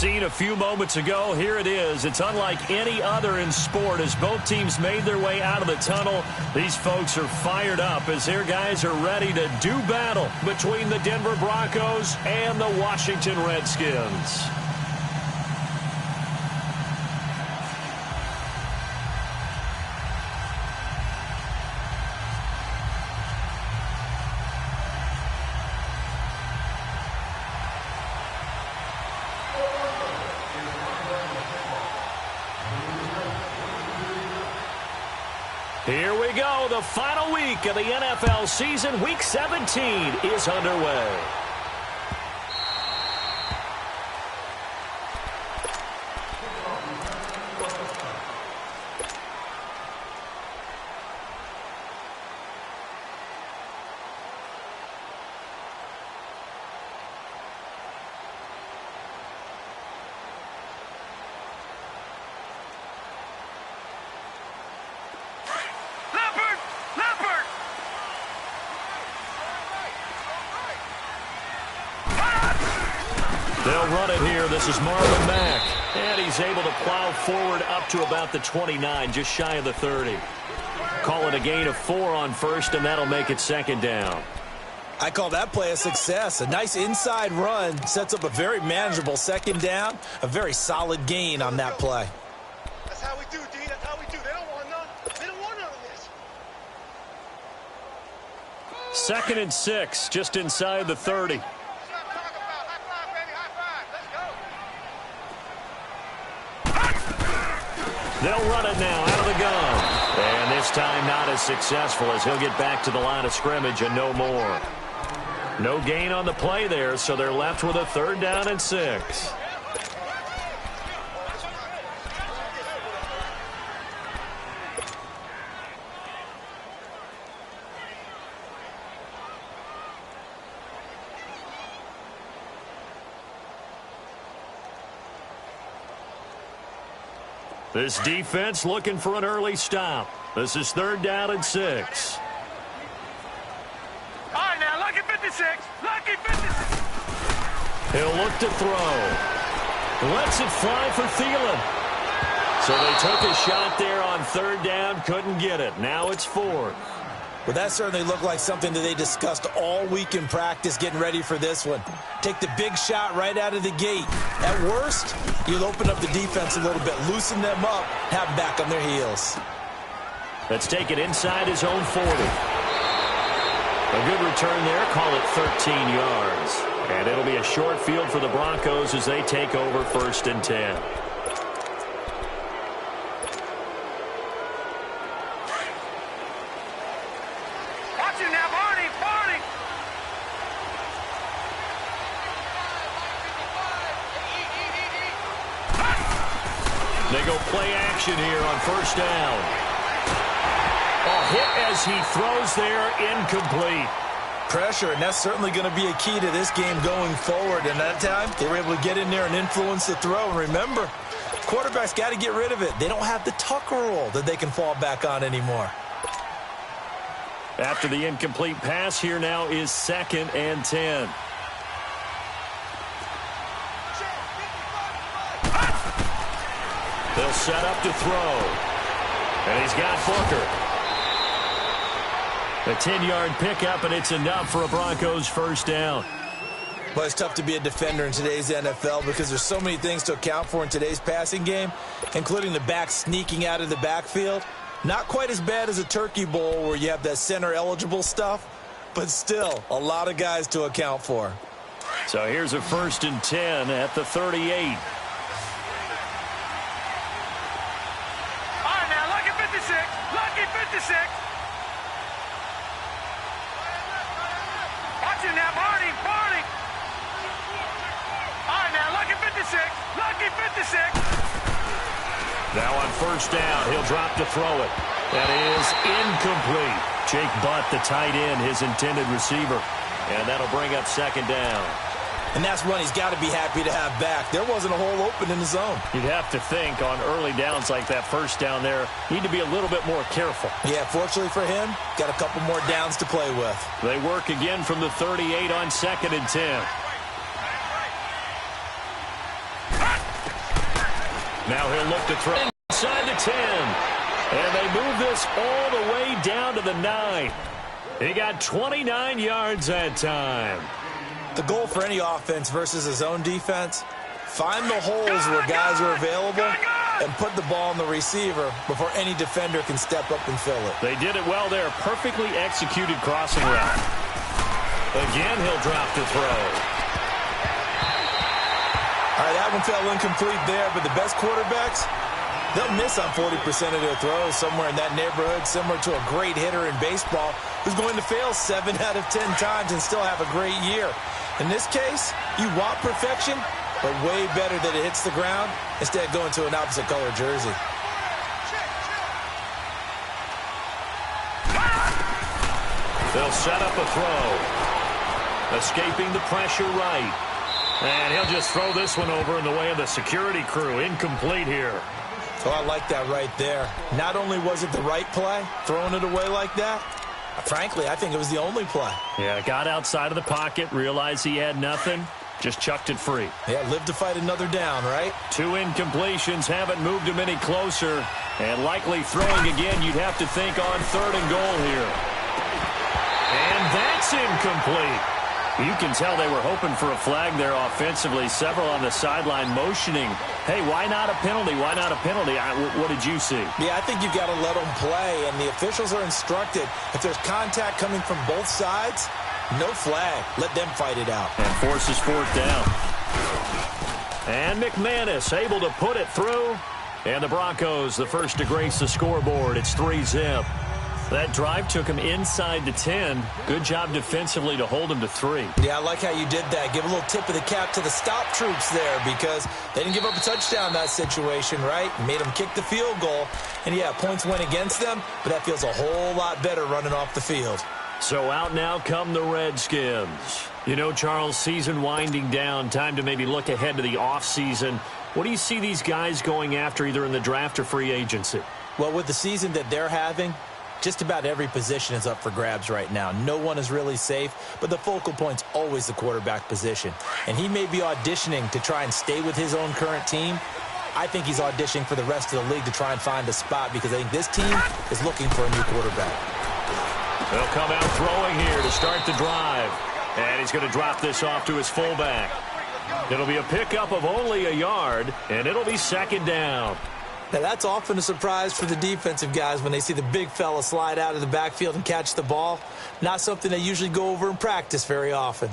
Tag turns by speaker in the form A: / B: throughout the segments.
A: Seen a few moments ago, here it is. It's unlike any other in sport as both teams made their way out of the tunnel. These folks are fired up as their guys are ready to do battle between the Denver Broncos and the Washington Redskins. Here we go. The final week of the NFL season. Week 17 is underway. They'll run it here. This is Marlon Mack. And he's able to plow forward up to about the 29, just shy of the 30. Call it a gain of 4 on first, and that'll make it second down.
B: I call that play a success. A nice inside run sets up a very manageable second down. A very solid gain on that play.
C: That's how we do, D. That's how we do. They don't want none. They don't want none of this.
A: 2nd and 6, just inside the 30. They'll run it now out of the gun. And this time not as successful as he'll get back to the line of scrimmage and no more. No gain on the play there, so they're left with a 3rd down and 6. This defense looking for an early stop. This is 3rd down and 6.
C: All right, now, lucky 56. Lucky 56.
A: He'll look to throw. Lets it fly for Thielen. So they took a shot there on 3rd down, couldn't get it. Now it's 4th.
B: Well, that certainly looked like something that they discussed all week in practice getting ready for this one. Take the big shot right out of the gate. At worst, you'll open up the defense a little bit, loosen them up, have them back on their heels.
A: Let's take it inside his own 40. A good return there, call it 13 yards. And it'll be a short field for the Broncos as they take over 1st and 10. They go play action here on 1st down. A hit as he throws there, incomplete.
B: Pressure, and that's certainly going to be a key to this game going forward. And that time, they were able to get in there and influence the throw. And remember, quarterbacks got to get rid of it. They don't have the Tucker rule that they can fall back on anymore.
A: After the incomplete pass, here now is 2nd and 10. They'll set up to throw. And he's got Booker. A 10-yard pickup, and it's enough for a Broncos 1st down.
B: Well, it's tough to be a defender in today's NFL because there's so many things to account for in today's passing game, including the back sneaking out of the backfield. Not quite as bad as a turkey bowl where you have that center-eligible stuff, but still a lot of guys to account for.
A: So here's a 1st and 10 at the 38.
C: Lucky 56. Watch it now, Barney. All right, now, lucky 56. Lucky 56.
A: Now on 1st down, he'll drop to throw it. That is incomplete. Jake Butt, the tight end, his intended receiver. And that'll bring up 2nd down.
B: And that's one he's got to be happy to have back. There wasn't a hole open in the zone.
A: You'd have to think on early downs like that 1st down there, need to be a little bit more careful.
B: Yeah, fortunately for him, got a couple more downs to play with.
A: They work again from the 38 on 2nd and 10. Now he'll look to throw inside the 10. And they move this all the way down to the 9. He got 29 yards that time.
B: The goal for any offense versus his own defense, find the holes where guys are available and put the ball on the receiver before any defender can step up and fill it.
A: They did it well there. Perfectly executed crossing route. Again, he'll drop to throw.
B: All right, that one fell incomplete there, but the best quarterbacks, they'll miss on 40% of their throws, somewhere in that neighborhood, similar to a great hitter in baseball who's going to fail 7 out of 10 times and still have a great year. In this case, you want perfection, but way better that it hits the ground instead of going to an opposite color jersey.
A: They'll set up a throw. Escaping the pressure right. And he'll just throw this one over in the way of the security crew. Incomplete here.
B: Oh, I like that right there. Not only was it the right play, throwing it away like that, frankly, I think it was the only play.
A: Yeah, got outside of the pocket, realized he had nothing, just chucked it free.
B: Yeah, live to fight another down, right? 2
A: incompletions haven't moved him any closer. And likely throwing again, you'd have to think on 3rd and goal here. And that's incomplete. You can tell they were hoping for a flag there offensively. Several on the sideline motioning, hey, why not a penalty? Why not a penalty? What did you see?
B: Yeah, I think you've got to let them play, and the officials are instructed. If there's contact coming from both sides, no flag. Let them fight it out.
A: And forces 4th down. And McManus able to put it through. And the Broncos, the first to grace the scoreboard. It's 3-zip. That drive took him inside the 10. Good job defensively to hold him to 3.
B: Yeah, I like how you did that. Give a little tip of the cap to the stop troops there because they didn't give up a touchdown in that situation, right? Made them kick the field goal. And, yeah, points went against them, but that feels a whole lot better running off the field.
A: So out now come the Redskins. You know, Charles, season winding down. Time to maybe look ahead to the offseason. What do you see these guys going after either in the draft or free agency?
B: Well, with the season that they're having, just about every position is up for grabs right now. No one is really safe, but the focal point's always the quarterback position. And he may be auditioning to try and stay with his own current team. I think he's auditioning for the rest of the league to try and find a spot because I think this team is looking for a new quarterback.
A: They'll come out throwing here to start the drive. And he's going to drop this off to his fullback. It'll be a pickup of only a yard, and it'll be 2nd down.
B: Now, that's often a surprise for the defensive guys when they see the big fella slide out of the backfield and catch the ball. Not something they usually go over in practice very often.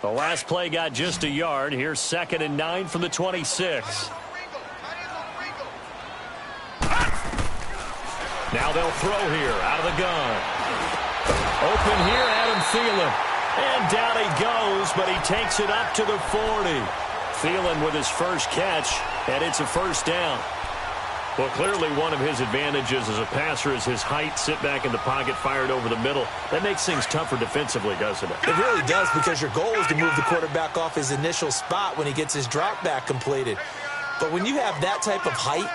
A: The last play got just a yard. Here's 2nd and 9 from the 26. Now they'll throw here out of the gun. Open here, Adam Thielen. And down he goes, but he takes it up to the 40. Thielen with his first catch, and it's a 1st down. Well, clearly one of his advantages as a passer is his height, sit back in the pocket, fired over the middle. That makes things tougher defensively, doesn't it?
B: It really does because your goal is to move the quarterback off his initial spot when he gets his drop back completed. But when you have that type of height,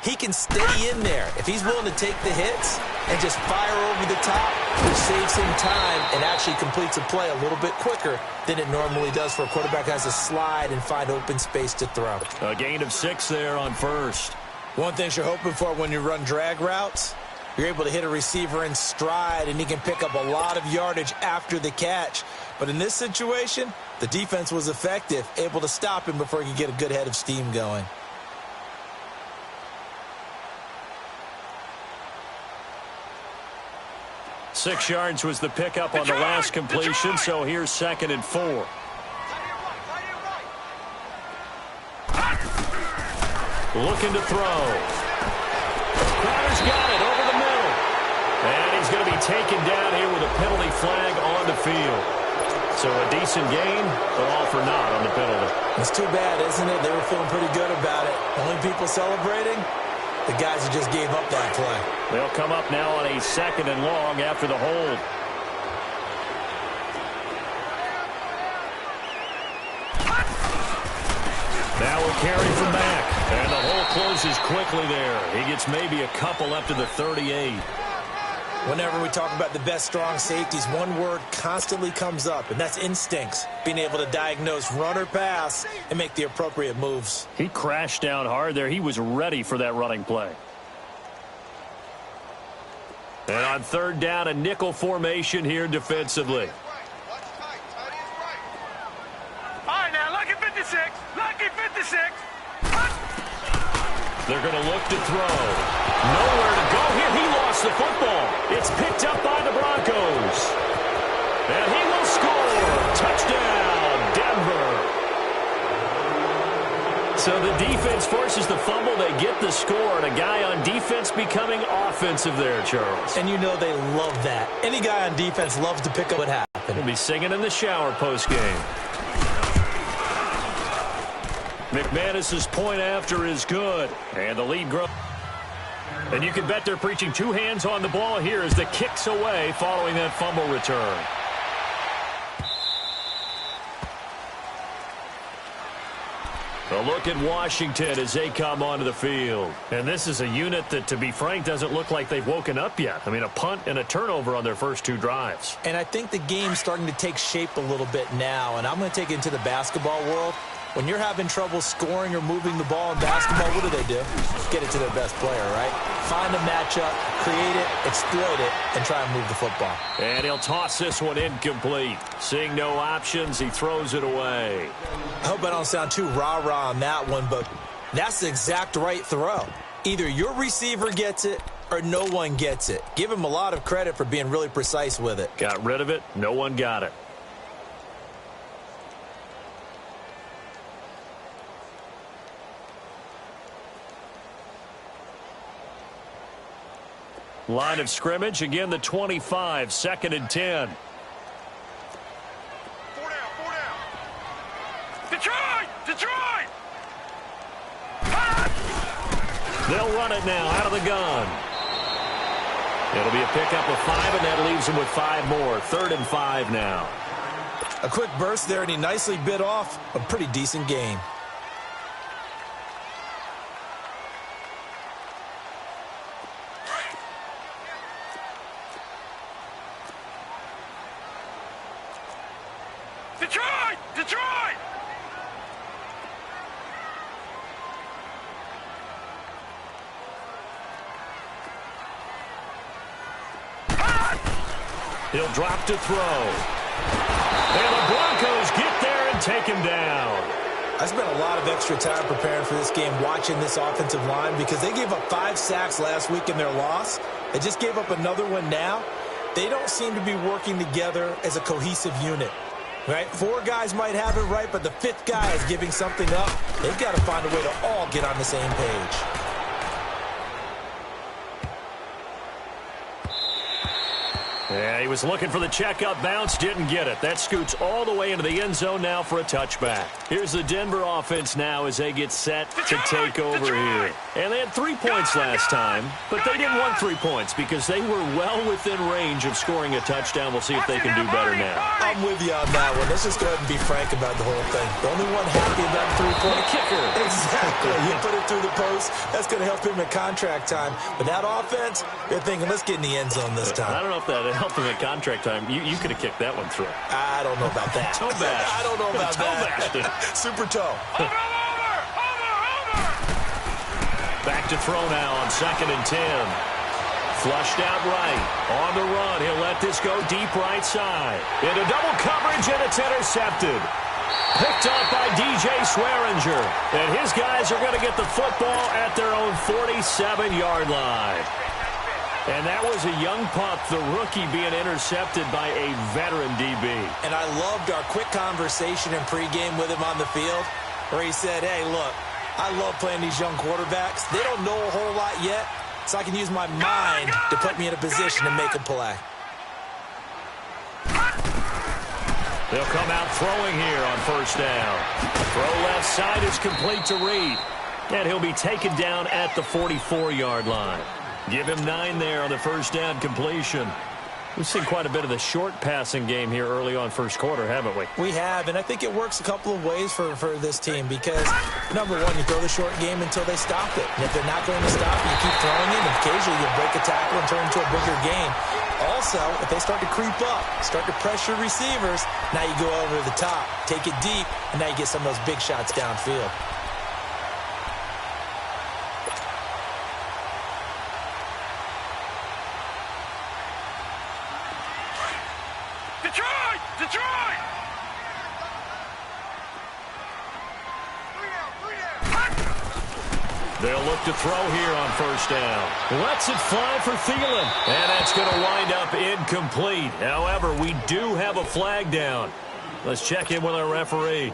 B: he can stay in there. If he's willing to take the hits and just fire over the top, which saves him time and actually completes a play a little bit quicker than it normally does for a quarterback who has to slide and find open space to throw.
A: A gain of 6 there on 1st.
B: One thing you're hoping for when you run drag routes, you're able to hit a receiver in stride, and he can pick up a lot of yardage after the catch. But in this situation, the defense was effective, able to stop him before he could get a good head of steam going.
A: Six yards was the pickup on the last completion, so here's 2nd and 4. Looking to throw. Crowder's got it over the middle. And he's going to be taken down here with a penalty flag on the field. So a decent gain, but all for naught on the penalty.
B: It's too bad, isn't it? They were feeling pretty good about it. Only people celebrating, the guys who just gave up that play.
A: They'll come up now on a 2nd and long after the hold. Now we'll carry from back. And the hole closes quickly there. He gets maybe a couple up to the 38.
B: Whenever we talk about the best strong safeties, one word constantly comes up, and that's instincts. Being able to diagnose run or pass and make the appropriate moves.
A: He crashed down hard there. He was ready for that running play. And on third down, a nickel formation here defensively.
C: All right, now, lucky 56. Lucky 56.
A: They're going to look to throw. Nowhere to go here. He lost the football. It's picked up by the Broncos. And he will score. Touchdown, Denver. So the defense forces the fumble. They get the score. And a guy on defense becoming offensive there, Charles.
B: And you know they love that. Any guy on defense loves to pick up what happened.
A: He'll be singing in the shower postgame. McManus's point after is good. And the lead grows. And you can bet they're preaching two hands on the ball here as the kick's away following that fumble return. A look at Washington as they come onto the field. And this is a unit that, to be frank, doesn't look like they've woken up yet. I mean, a punt and a turnover on their first two drives.
B: And I think the game's starting to take shape a little bit now. And I'm going to take it into the basketball world. When you're having trouble scoring or moving the ball in basketball, what do? Get it to their best player, right? Find a matchup, create it, exploit it, and try and move the football.
A: And he'll toss this one incomplete. Seeing no options, he throws it away.
B: I hope I don't sound too rah-rah on that one, but that's the exact right throw. Either your receiver gets it or no one gets it. Give him a lot of credit for being really precise with it.
A: Got rid of it. No one got it. Line of scrimmage, again the 25, 2nd and 10.
C: 4 down, 4 down. Detroit! Detroit!
A: They'll run it now out of the gun. It'll be a pickup of 5, and that leaves them with 5 more. 3rd and 5 now.
B: A quick burst there, and he nicely bit off a pretty decent gain.
C: Detroit! Detroit!
A: He'll drop to throw. And the Broncos get there and take him down.
B: I spent a lot of extra time preparing for this game, watching this offensive line, because they gave up 5 sacks last week in their loss. They just gave up another one now. They don't seem to be working together as a cohesive unit. Right? 4 guys might have it right, but the 5th guy is giving something up. They've got to find a way to all get on the same page.
A: Yeah, he was looking for the checkup bounce, didn't get it. That scoots all the way into the end zone now for a touchback. Here's the Denver offense now as they get set to take over here. And they had 3 points last time, but they didn't want 3 points because they were well within range of scoring a touchdown. We'll see if they can do better now.
B: I'm with you on that one. Let's just go ahead and be frank about the whole thing. The only one happy about the 3-point
A: kicker.
B: Exactly. You put it through the post. That's going to help him at contract time. But that offense, they're thinking, let's get in the end zone this time.
A: I don't know if that helped him at contract time. You could have kicked that one through.
B: I don't know about that.
A: Toe bash.
B: I don't know about
A: toe
B: that. Super toe.
C: Over!
A: Back to throw now on 2nd and 10. Flushed out right. On the run. He'll let this go deep right side. Into double coverage, and it's intercepted. Picked up by DJ Swearinger. And his guys are going to get the football at their own 47-yard line. And that was a young pup, the rookie, being intercepted by a veteran DB.
B: And I loved our quick conversation in pregame with him on the field where he said, hey, look, I love playing these young quarterbacks. They don't know a whole lot yet, so I can use my mind to put me in a position to make a play.
A: They'll come out throwing here on 1st down. Throw left side is complete to Reed. And he'll be taken down at the 44-yard line. Give him 9 there on the 1st down completion. We've seen quite a bit of the short passing game here early on first quarter, haven't we?
B: We have, and I think it works a couple of ways for this team because, number one, you throw the short game until they stop it. And if they're not going to stop it, you keep throwing it, and occasionally you break a tackle and turn it into a bigger game. Also, if they start to creep up, start to pressure receivers, now you go over the top, take it deep, and now you get some of those big shots downfield.
C: Detroit!
A: They'll look to throw here on first down. Lets it fly for Thielen. And that's going to wind up incomplete. However, we do have a flag down. Let's check in with our referee.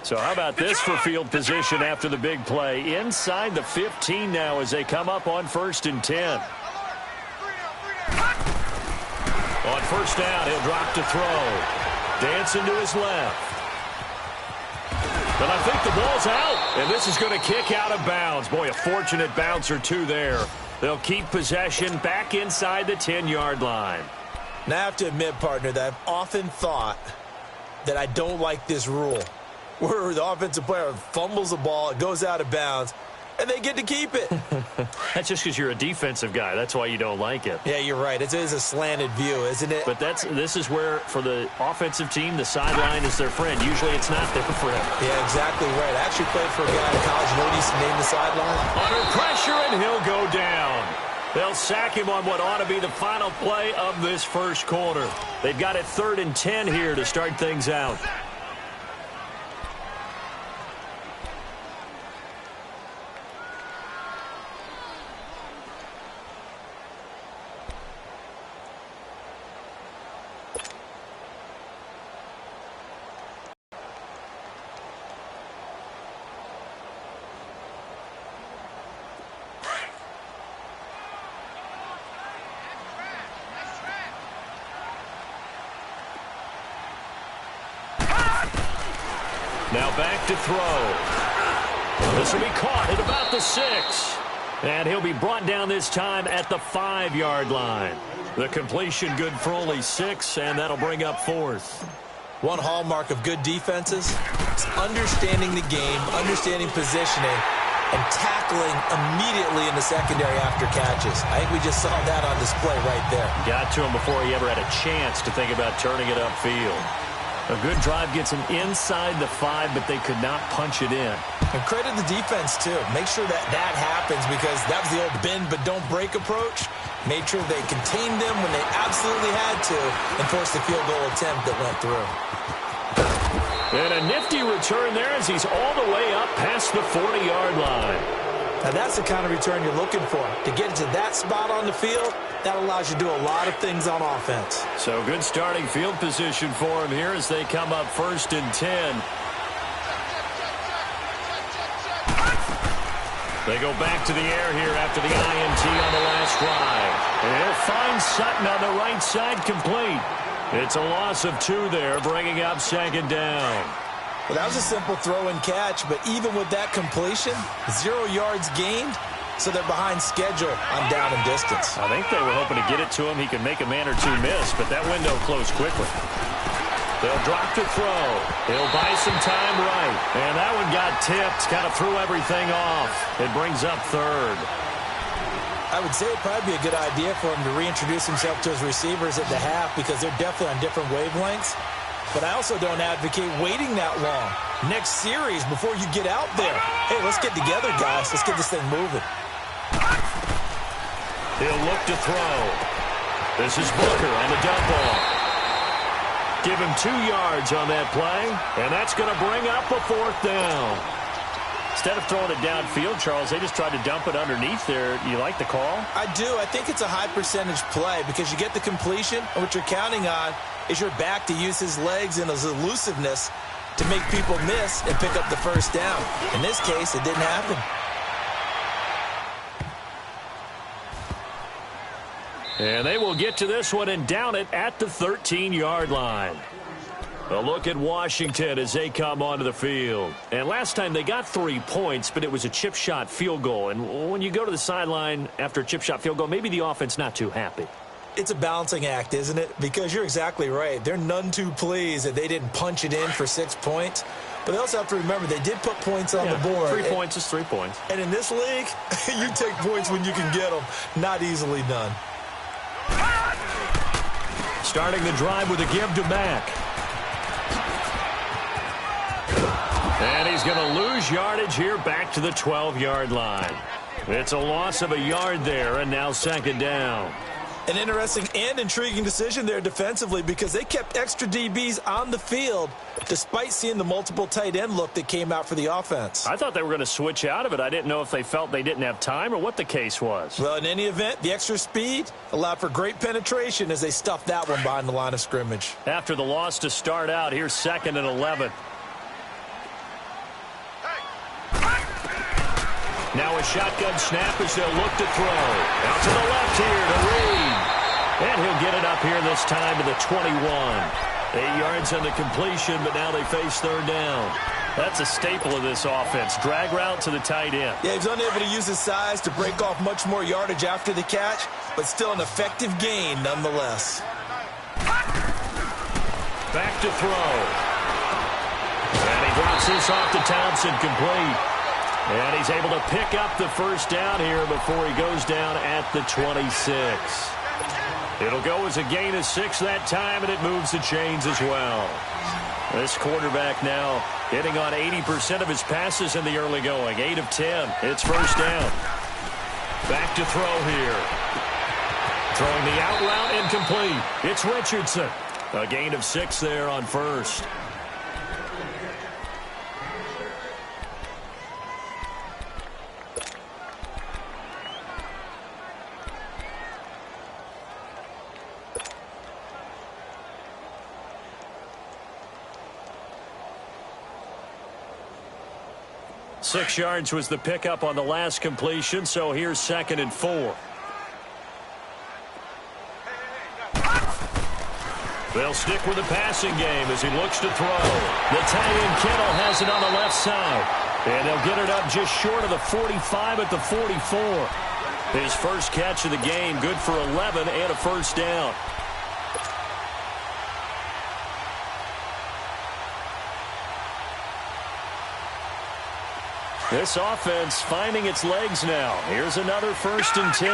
A: So how about this for field position after the big play? Inside the 15 now as they come up on 1st and 10. On first down, he'll drop to throw. Dancing to his left. But I think the ball's out. And this is going to kick out of bounds. Boy, a fortunate bounce or two there. They'll keep possession back inside the 10-yard line.
B: Now, I have to admit, partner, that I've often thought that I don't like this rule, where the offensive player fumbles the ball, it goes out of bounds, and they get to keep it.
A: That's just because you're a defensive guy. That's why you don't like it.
B: Yeah, you're right. It is a slanted view, isn't it?
A: But this is where, for the offensive team, the sideline is their friend. Usually it's not their friend.
B: Yeah, exactly right. I actually played for a guy in college. You know what he used to name the sideline?
A: Under pressure, and he'll go down. They'll sack him on what ought to be the final play of this first quarter. They've got it 3rd and 10 here to start things out. Now back to throw. This will be caught at about the 6. And he'll be brought down this time at the 5-yard line. The completion good for only 6, and that'll bring up 4th.
B: One hallmark of good defenses is understanding the game, understanding positioning, and tackling immediately in the secondary after catches. I think we just saw that on display right there.
A: Got to him before he ever had a chance to think about turning it upfield. A good drive gets him inside the 5, but they could not punch it in.
B: And credit the defense, too. Make sure that happens because that was the old bend but don't break approach. Made sure they contained them when they absolutely had to and forced the field goal attempt that went through.
A: And a nifty return there as he's all the way up past the 40-yard line.
B: Now, that's the kind of return you're looking for. To get to that spot on the field, that allows you to do a lot of things on offense.
A: So good starting field position for him here as they come up 1st and 10. They go back to the air here after the INT on the last drive. And he'll find Sutton on the right side complete. It's a loss of 2 there, bringing up 2nd down.
B: Well, that was a simple throw and catch, but even with that completion, 0 yards gained, so they're behind schedule on down and distance.
A: I think they were hoping to get it to him. He could make a man or two miss, but that window closed quickly. They'll drop to throw. He'll buy some time right. And that one got tipped, kind of threw everything off. It brings up 3rd.
B: I would say it'd probably be a good idea for him to reintroduce himself to his receivers at the half because they're definitely on different wavelengths. But I also don't advocate waiting that long. Next series, before you get out there, hey, let's get together, guys. Let's get this thing moving.
A: He'll look to throw. This is Booker on the dump off. Give him 2 yards on that play, and that's going to bring up a 4th down. Instead of throwing it downfield, Charles, they just tried to dump it underneath there. You like the call?
B: I do. I think it's a high percentage play because you get the completion, and what you're counting on is your back to use his legs and his elusiveness to make people miss and pick up the 1st down. In this case, it didn't happen. And
A: they will get to this one and down it at the 13-yard line. A look at Washington as they come onto the field. And last time they got 3 points, but it was a chip shot field goal. And when you go to the sideline after a chip shot field goal, maybe the offense not too happy.
B: It's a balancing act, isn't it? Because you're exactly right. They're none too pleased that they didn't punch it in for 6 points. But they also have to remember they did put points on the board.
A: 3 points is 3 points.
B: And in this league, you take points when you can get them. Not easily done.
A: Starting the drive with a give to Mack. And he's going to lose yardage here back to the 12-yard line. It's a loss of a yard there, and now second down.
B: An interesting and intriguing decision there defensively because they kept extra DBs on the field despite seeing the multiple tight end look that came out for the offense.
A: I thought they were going to switch out of it. I didn't know if they felt they didn't have time or what the case was.
B: Well, in any event, the extra speed allowed for great penetration as they stuffed that one behind the line of scrimmage.
A: After the loss to start out, here's 2nd and 11. Now a shotgun snap as they'll look to throw. Out to the left here to Reed. And he'll get it up here this time to the 21. 8 yards on the completion, but now they face third down. That's a staple of this offense. Drag route to the tight end.
B: Yeah, he's unable to use his size to break off much more yardage after the catch, but still an effective gain nonetheless.
A: Back to throw. And he drops this off to Thompson, complete. And he's able to pick up the first down here before he goes down at the 26. It'll go as a gain of 6 that time, and it moves the chains as well. This quarterback now hitting on 80% of his passes in the early going. 8 of 10. It's first down. Back to throw here. Throwing the out route incomplete. It's Richardson. A gain of 6 there on first. Six yards was the pickup on the last completion, so here's 2nd and 4. They'll stick with the passing game as he looks to throw. The tight end Kittle has it on the left side. And they'll get it up just short of the 45 at the 44. His first catch of the game, good for 11 and a first down. This offense finding its legs now. Here's another 1st and 10.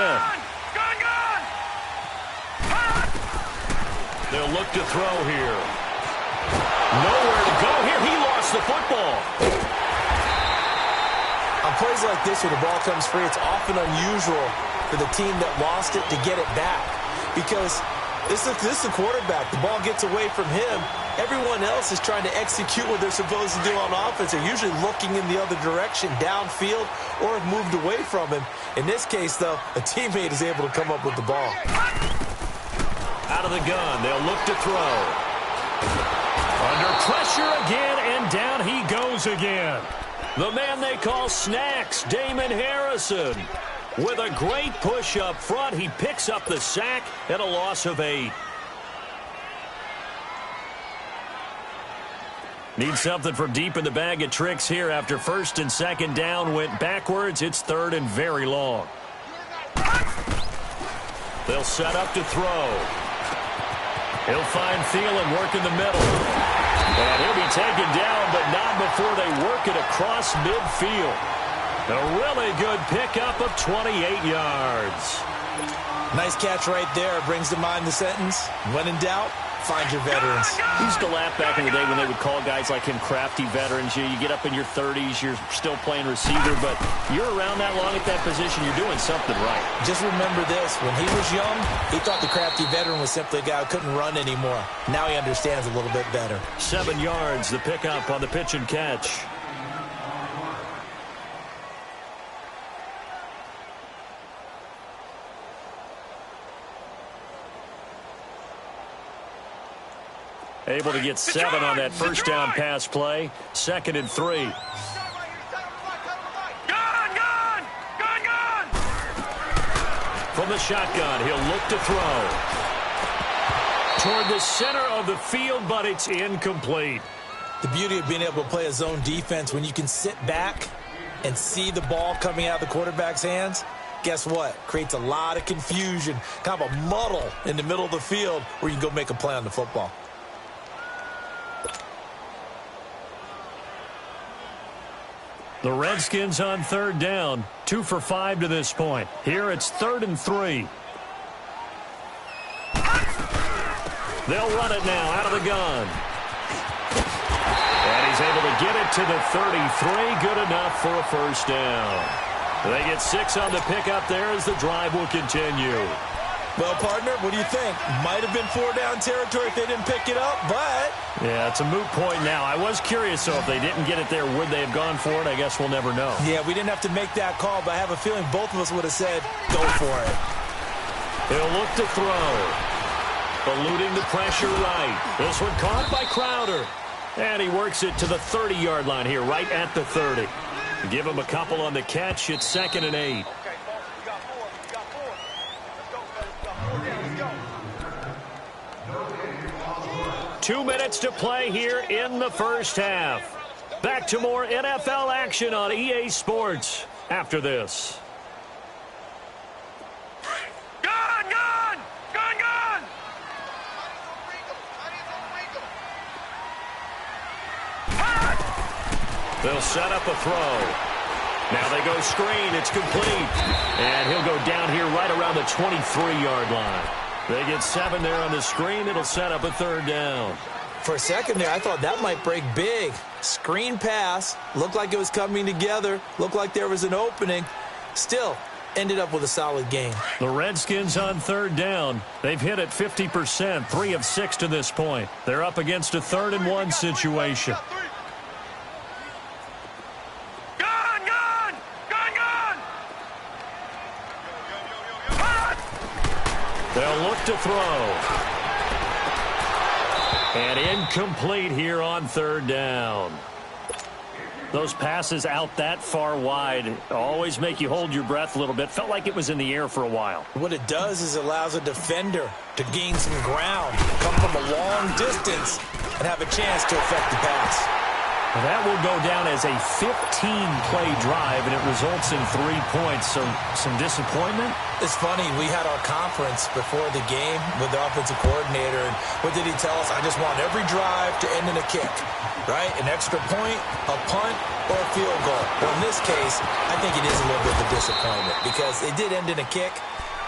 A: They'll look to throw here. Nowhere to go here. He lost the football.
B: On plays like this where the ball comes free, it's often unusual for the team that lost it to get it back. Because this is the quarterback. The ball gets away from him. Everyone else is trying to execute what they're supposed to do on offense. They're usually looking in the other direction, downfield, or have moved away from him. In this case, though, a teammate is able to come up with the ball.
A: Out of the gun, they'll look to throw. Under pressure again, and down he goes again. The man they call Snacks, Damon Harrison. With a great push up front, he picks up the sack and a loss of 8. Need something from deep in the bag of tricks here after 1st and 2nd down went backwards. It's 3rd and very long. They'll set up to throw. He'll find Thielen work in the middle. And he'll be taken down, but not before they work it across midfield. A really good pickup of 28 yards.
B: Nice catch right there. Brings to mind the sentence, when in doubt, find your veterans.
A: We used to laugh back in the day when they would call guys like him crafty veterans. You get up in your 30s, you're still playing receiver, but you're around that long at that position, you're doing something right.
B: Just remember this. When he was young, he thought the crafty veteran was simply a guy who couldn't run anymore. Now he understands a little bit better.
A: 7 yards, the pickup on the pitch and catch. Able to get 7 on that first down pass play. 2nd and 3. From the shotgun, he'll look to throw. toward the center of the field, but it's incomplete.
B: The beauty of being able to play a zone defense when you can sit back and see the ball coming out of the quarterback's hands, guess what? Creates a lot of confusion, kind of a muddle in the middle of the field where you can go make a play on the football.
A: The Redskins on third down, 2 for 5 to this point. Here it's 3rd and 3. They'll run it now out of the gun. And he's able to get it to the 33. Good enough for a first down. They get 6 on the pickup there as the drive will continue.
B: Well, partner, what do you think? Might have been 4-down territory if they didn't pick it up, but...
A: Yeah, it's a moot point now. I was curious, so if they didn't get it there, would they have gone for it? I guess we'll never know.
B: Yeah, we didn't have to make that call, but I have a feeling both of us would have said, go for it.
A: He'll look to throw. Eluding the pressure right. This one caught by Crowder. And he works it to the 30-yard line here, right at the 30. Give him a couple on the catch. It's 2nd and 8. 2 minutes to play here in the first half. Back to more NFL action on EA Sports after this. They'll set up a throw. Now they go screen. It's complete. And he'll go down here right around the 23-yard line. They get 7 there on the screen. It'll set up a 3rd down.
B: For a second there, I thought that might break big. Screen pass. Looked like it was coming together. Looked like there was an opening. Still, ended up with a solid game.
A: The Redskins on 3rd down. They've hit it 50%, 3 of 6 to this point. They're up against a 3rd and 1 situation. They'll look to throw. And incomplete here on 3rd down. Those passes out that far wide always make you hold your breath a little bit. Felt like it was in the air for a while.
B: What it does is it allows a defender to gain some ground, come from a long distance, and have a chance to affect the pass.
A: Well, that will go down as a 15-play drive, and it results in 3 points. So some disappointment?
B: It's funny. We had our conference before the game with the offensive coordinator, and what did he tell us? I just want every drive to end in a kick, right? An extra point, a punt, or a field goal. Well, in this case, I think it is a little bit of a disappointment because it did end in a kick,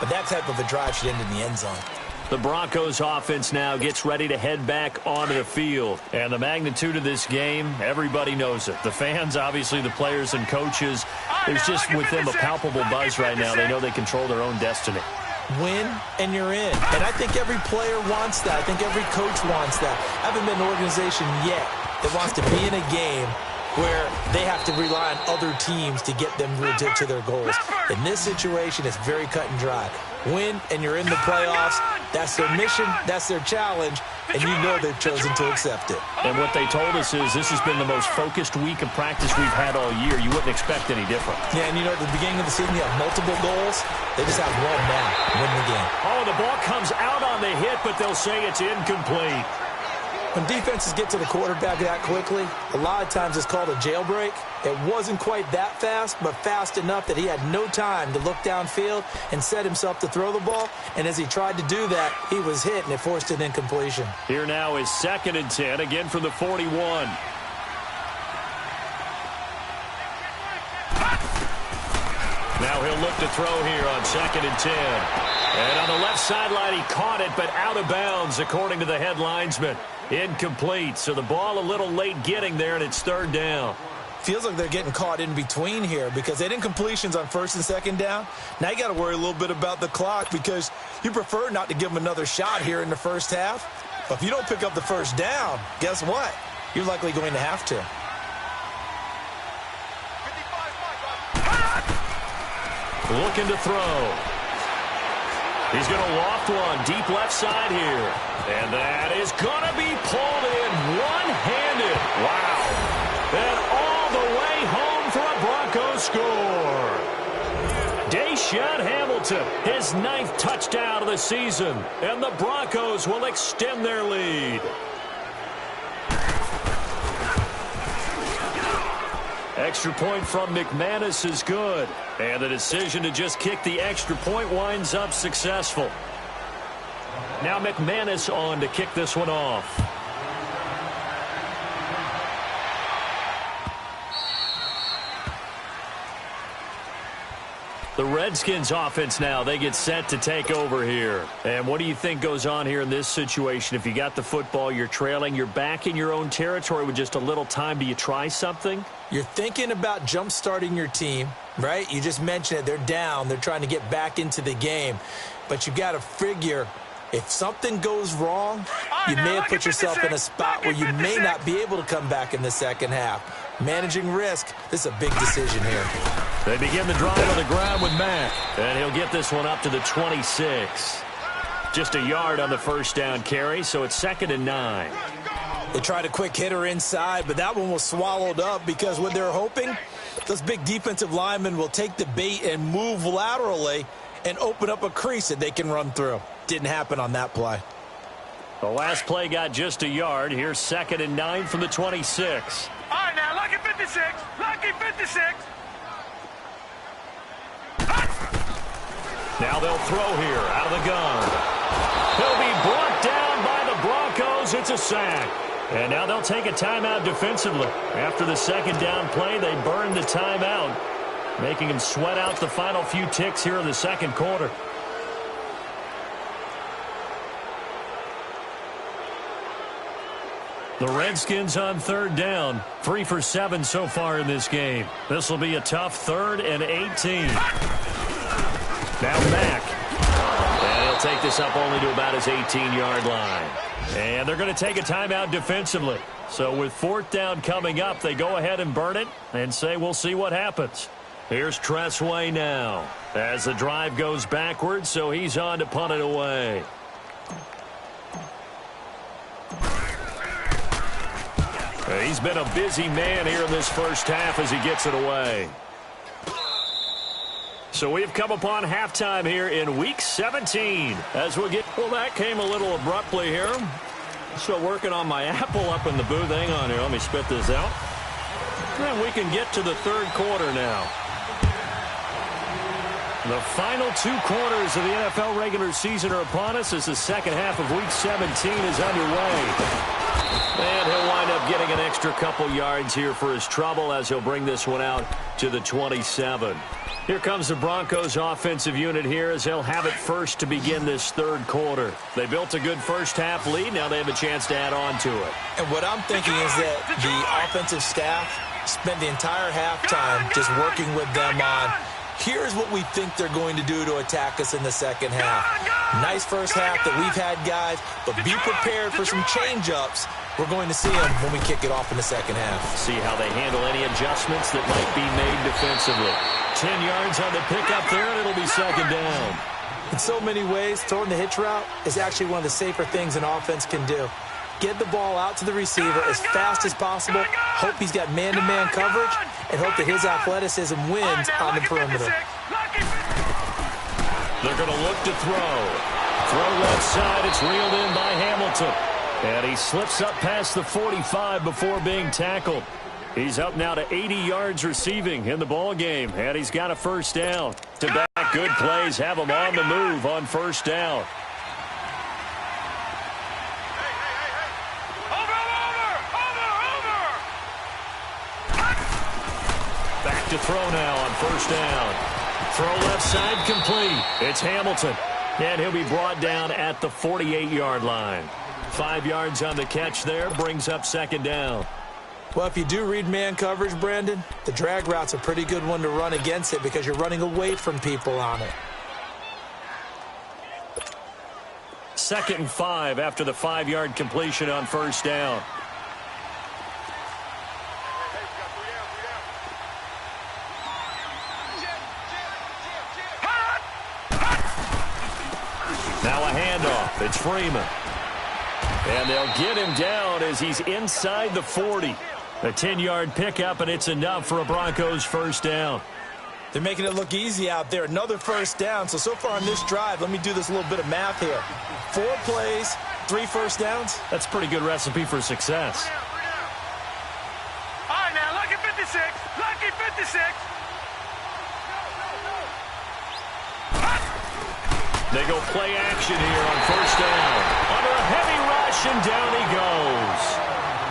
B: but that type of a drive should end in the end zone.
A: The Broncos offense now gets ready to head back onto the field. And the magnitude of this game, everybody knows it. The fans, obviously the players and coaches, there's just with them a palpable buzz right now. They know they control their own destiny.
B: Win and you're in. And I think every player wants that. I think every coach wants that. I haven't been an organization yet that wants to be in a game where they have to rely on other teams to get them to their goals. In this situation, it's very cut and dry. Win, and you're in the playoffs. That's their mission. That's their challenge. And you know they've chosen to accept it.
A: And what they told us is this has been the most focused week of practice we've had all year. You wouldn't expect any different.
B: Yeah, and you know, at the beginning of the season, you have multiple goals. They just have one now. Win the game.
A: Oh, the ball comes out on the hit, but they'll say it's incomplete.
B: When defenses get to the quarterback that quickly, a lot of times it's called a jailbreak. It wasn't quite that fast, but fast enough that he had no time to look downfield and set himself to throw the ball. And as he tried to do that, he was hit, and it forced an incompletion.
A: Here now is 2nd and 10, again from the 41. Now he'll look to throw here on 2nd and 10. And on the left sideline, he caught it, but out of bounds, according to the head linesman. Incomplete, so the ball a little late getting there, and it's 3rd down.
B: Feels like they're getting caught in between here because they had incompletions on 1st and 2nd down. Now you got to worry a little bit about the clock because you prefer not to give them another shot here in the first half. But if you don't pick up the first down, guess what? You're likely going to have to.
A: Looking to throw. He's going to loft one deep left side here. And that is going to be pulled in one-handed. Wow. And all the way home for a Broncos score. Deshaun Hamilton, his 9th touchdown of the season, and the Broncos will extend their lead. Extra point from McManus is good, and the decision to just kick the extra point winds up successful. Now McManus on to kick this one off. The Redskins offense now, they get set to take over here. And what do you think goes on here in this situation? If you got the football, you're trailing, you're back in your own territory with just a little time. Do you try something?
B: You're thinking about jump-starting your team, right? You just mentioned it. They're down. They're trying to get back into the game. But you got to figure, if something goes wrong, you may have put yourself in a spot where you may not be able to come back in the second half. Managing risk, this is a big decision here.
A: They begin the drive on the ground with Mack, and he'll get this one up to the 26. Just a yard on the first down carry, so it's 2nd and 9.
B: They tried a quick hitter inside, but that one was swallowed up because what they're hoping, those big defensive linemen will take the bait and move laterally and open up a crease that they can run through. Didn't happen on that play.
A: The last play got just a yard. Here's 2nd and 9 from the 26.
C: All right, now, lucky 56. Lucky 56.
A: Now they'll throw here out of the gun. He'll be brought down by the Broncos. It's a sack. And now they'll take a timeout defensively. After the second down play, they burn the timeout, making them sweat out the final few ticks here in the second quarter. The Redskins on 3rd down. 3 for 7 so far in this game. This will be a tough 3rd and 18. Now Mack. And he'll take this up only to about his 18-yard line. And they're going to take a timeout defensively. So with 4th down coming up, they go ahead and burn it and say we'll see what happens. Here's Tressway now as the drive goes backwards, so he's on to punt it away. He's been a busy man here in this first half as he gets it away. So we've come upon halftime here in Week 17. As we'll get, well, that came a little abruptly here. Still working on my apple up in the booth. Hang on here. Let me spit this out. And we can get to the 3rd quarter now. The final 2 quarters of the NFL regular season are upon us as the second half of Week 17 is underway. And he'll wind up getting an extra couple yards here for his trouble as he'll bring this one out to the 27. Here comes the Broncos offensive unit here as they'll have it first to begin this 3rd quarter. They built a good first half lead. Now they have a chance to add on to it.
B: And what I'm thinking is that the offensive staff spent the entire halftime just working with them on, here's what we think they're going to do to attack us in the second half. Nice first half that we've had, guys, but be prepared for some change-ups. We're going to see them when we kick it off in the second half.
A: See how they handle any adjustments that might be made defensively. 10 yards on the pickup there, and it'll be 2nd down.
B: In so many ways, throwing the hitch route is actually one of the safer things an offense can do. Get the ball out to the receiver as fast as possible, hope he's got man-to-man coverage, and hope that his athleticism wins on the perimeter.
A: They're going to look to throw. Throw left side, it's reeled in by Hamilton. And he slips up past the 45 before being tackled. He's up now to 80 yards receiving in the ball game, and he's got a first down. To back, good plays have him on the move on first down. Back to throw now on first down. Throw left side complete. It's Hamilton, and he'll be brought down at the 48-yard line. 5 yards on the catch there, brings up 2nd down.
B: Well, if you do read man coverage, Brandon, the drag route's a pretty good one to run against it because you're running away from people on it.
A: 2nd and 5 after the 5-yard completion on first down. Now a handoff. It's Freeman. And they'll get him down as he's inside the 40. A 10-yard pickup, and it's enough for a Broncos first down.
B: They're making it look easy out there. Another first down. So far on this drive, let me do this little bit of math here. 4 plays, 3 first downs.
A: That's a pretty good recipe for success.
C: All right, now, lucky 56. Lucky 56.
A: They go play action here on first down. Under a heavy rush, and down he goes.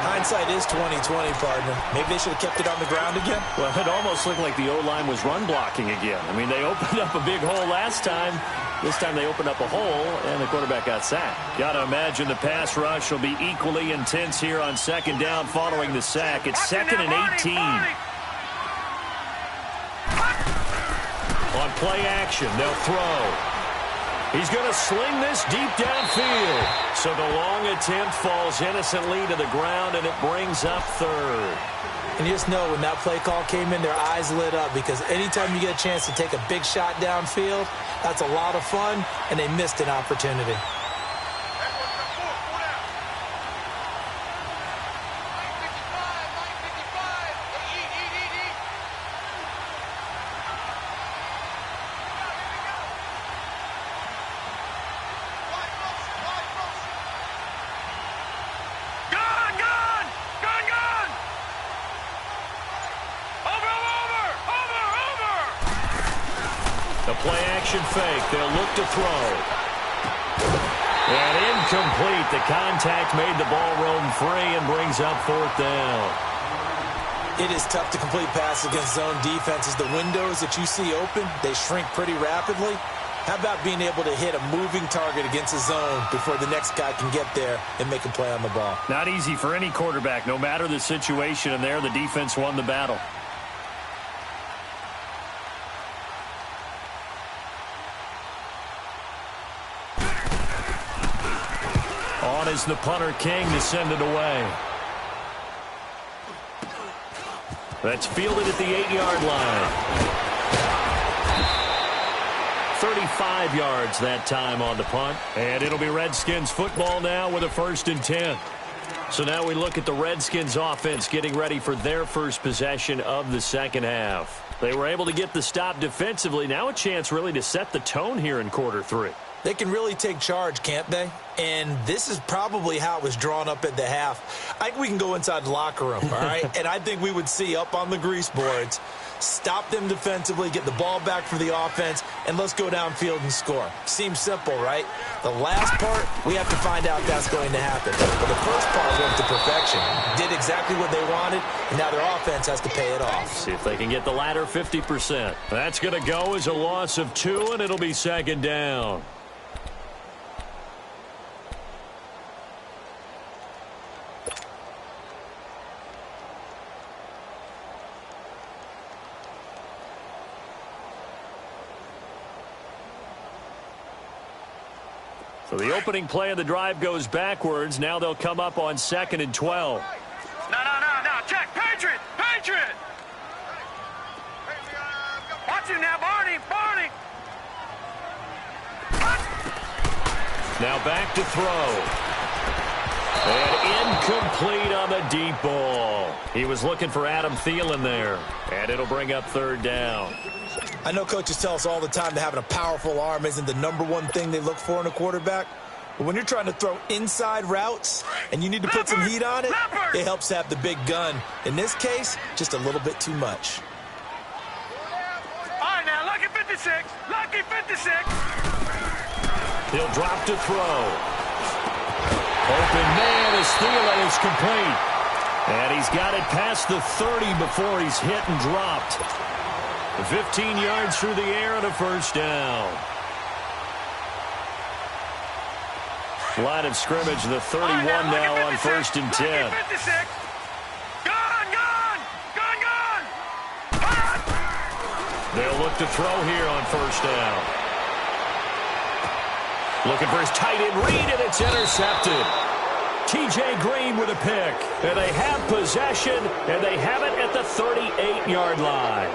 B: Hindsight is 20/20, partner. Maybe they should have kept it on the ground again.
A: Well, it almost looked like the O-line was run blocking again. I mean, they opened up a big hole last time. This time they opened up a hole, and the quarterback got sacked. Got to imagine the pass rush will be equally intense here on second down following the sack. It's 2nd and 18. On play action, they'll throw. He's going to sling this deep downfield. So the long attempt falls innocently to the ground, and it brings up 3rd.
B: And you just know when that play call came in, their eyes lit up, because anytime you get a chance to take a big shot downfield, that's a lot of fun, and they missed an opportunity.
A: Play-action fake. They'll look to throw. And incomplete. The contact made the ball roam free and brings up 4th down.
B: It is tough to complete passes against zone defenses. The windows that you see open, they shrink pretty rapidly. How about being able to hit a moving target against a zone before the next guy can get there and make a play on the ball?
A: Not easy for any quarterback, no matter the situation, and there the defense won the battle. On is the punter King to send it away. That's fielded at the 8-yard line. 35 yards that time on the punt. And it'll be Redskins football now with a 1st and 10. So now we look at the Redskins offense getting ready for their first possession of the second half. They were able to get the stop defensively. Now a chance really to set the tone here in quarter 3.
B: They can really take charge, can't they? And this is probably how it was drawn up at the half. I think we can go inside the locker room, all right? And I think we would see up on the grease boards, stop them defensively, get the ball back for the offense, and let's go downfield and score. Seems simple, right? The last part, we have to find out that's going to happen. But the first part went to perfection. Did exactly what they wanted, and now their offense has to pay it off.
A: See if they can get the latter 50%. That's going to go as a loss of 2, and it'll be 2nd down. So the opening play of the drive goes backwards. Now they'll come up on 2nd and 12.
C: No. Check. Patriot. Watch him now, Barney.
A: Now back to throw. And incomplete on the deep ball. He was looking for Adam Thielen there. And it'll bring up 3rd down.
B: I know coaches tell us all the time that having a powerful arm isn't the #1 thing they look for in a quarterback. But when you're trying to throw inside routes and you need to put some heat on it, it helps to have the big gun. In this case, just a little bit too much.
C: All right, now, lucky 56.
A: He'll drop to throw. Open man as Thielen is complete. And he's got it past the 30 before he's hit and dropped. 15 yards through the air and a 1st down. Line of scrimmage, the 31 now on 1st and 10. They'll look to throw here on 1st down. Looking for his tight end read, and it's intercepted. T.J. Green with a pick. And they have possession, and they have it at the 38-yard line.